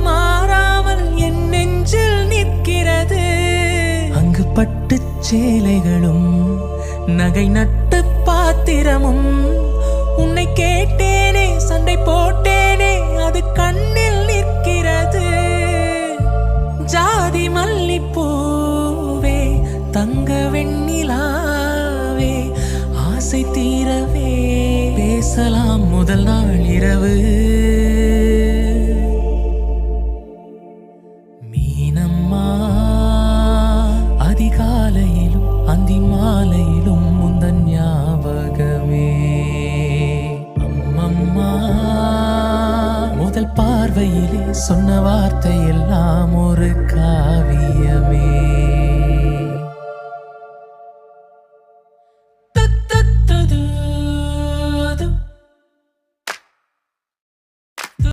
மாறாமல் என் நெஞ்சில் நிற்கிறது. அங்கு பட்டு சேலைகளும் நகை நட்டு பாத்திரமும் உன்னை கேட்டேனே சண்டை போட்டேனே அது கண்ணில் நிற்கிறது. ஜாதி மல்லிப்பூவே தங்க வெண்ணிலாவே ஆசை தீரவே பேசலாம் முதல் நாள் இரவு. மீனம்மா அதிகாலையிலும் அந்தி மாலையிலும் முந்தன் ஞாபகமே. அம்மம்மா முதல் பார்வையிலே சொன்ன வார்த்தை எல்லாம் ஒரு காவியமே.